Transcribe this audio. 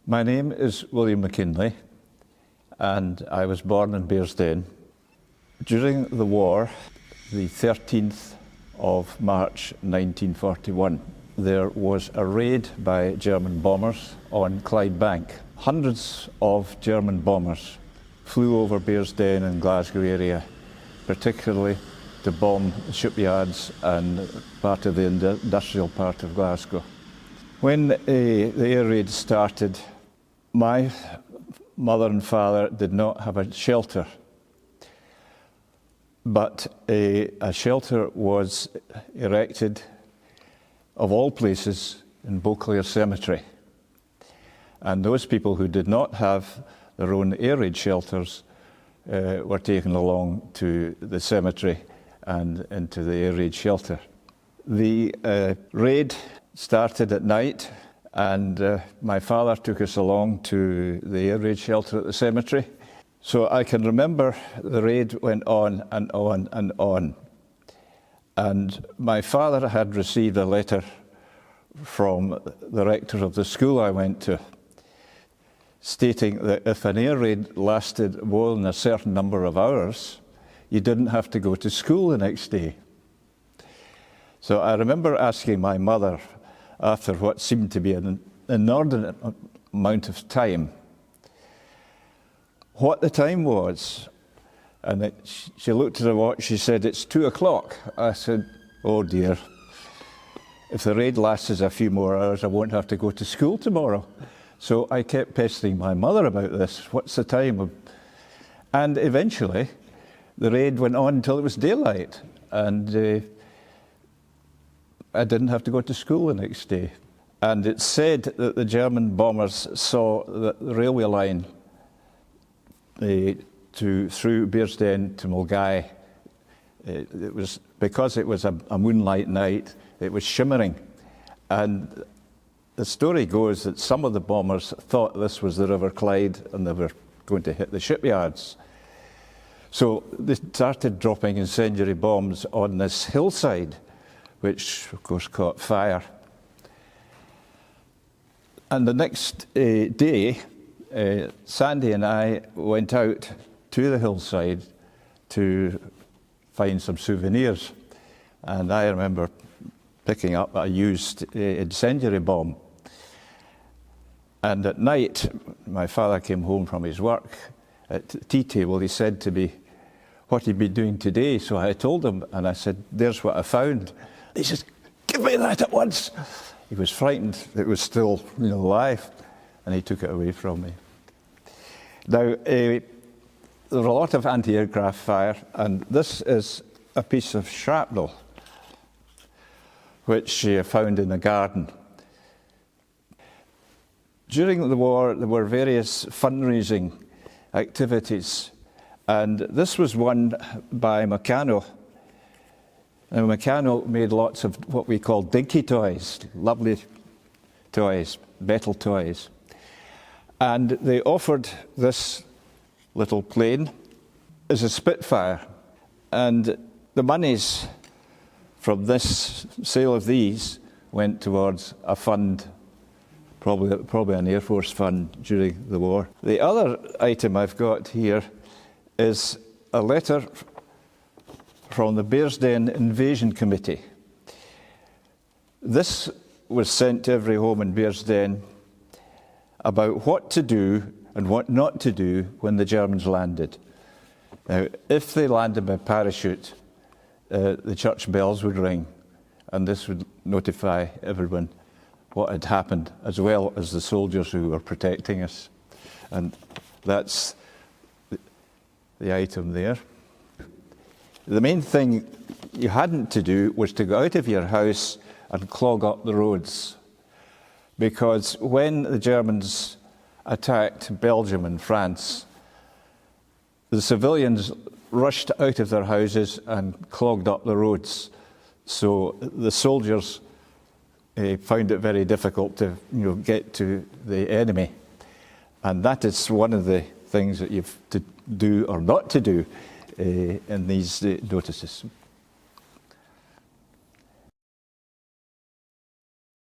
My name is William Mackinlay, and I was born in Bearsden. During the war, the 13th of March 1941, there was a raid by German bombers on Clydebank. Hundreds of German bombers flew over Bearsden and Glasgow area, particularly to bomb shipyards and part of the industrial part of Glasgow. When the air raid started, my mother and father did not have a shelter, but a shelter was erected, of all places, in Beauclair Cemetery. And those people who did not have their own air raid shelters were taken along to the cemetery and into the air raid shelter. The raid started at night, and my father took us along to the air raid shelter at the cemetery. So I can remember the raid went on and on and on. And my father had received a letter from the rector of the school I went to, stating that if an air raid lasted more than a certain number of hours, you didn't have to go to school the next day. So I remember asking my mother, after what seemed to be an inordinate amount of time, what the time was. And she looked at her watch, she said, "It's 2 o'clock. I said, "Oh dear, if the raid lasts a few more hours, I won't have to go to school tomorrow." So I kept pestering my mother about this. What's the time? And eventually, the raid went on until it was daylight, and I didn't have to go to school the next day. And it's said that the German bombers saw the railway line through Bearsden to Milngavie. It was because it was a moonlight night. It was shimmering, and the story goes that some of the bombers thought this was the River Clyde and they were going to hit the shipyards. So they started dropping incendiary bombs on this hillside, which of course caught fire. And the next day, Sandy and I went out to the hillside to find some souvenirs. And I remember picking up a used incendiary bomb. And at night, my father came home from his work. At the tea table, he said to me what he'd been doing today. So I told him, and I said, "There's what I found." He says, "Give me that at once." He was frightened it was still alive, and he took it away from me. Now, there were a lot of anti-aircraft fire, and this is a piece of shrapnel which she found in the garden. During the war, there were various fundraising activities, and this was one by Mackinlay. Now, Mackinlay made lots of what we call dinky toys, lovely toys, metal toys. And they offered this little plane as a Spitfire. And the monies from this sale of these went towards a fund, probably an Air Force fund during the war. The other item I've got here is a letter from the Bearsden Invasion Committee. This was sent to every home in Bearsden about what to do and what not to do when the Germans landed. Now, if they landed by parachute, the church bells would ring, and this would notify everyone what had happened, as well as the soldiers who were protecting us. And that's the item there. The main thing you hadn't to do was to go out of your house and clog up the roads, because when the Germans attacked Belgium and France, the civilians rushed out of their houses and clogged up the roads. So the soldiers found it very difficult to get to the enemy. And that is one of the things that you've to do or not to do in these notices.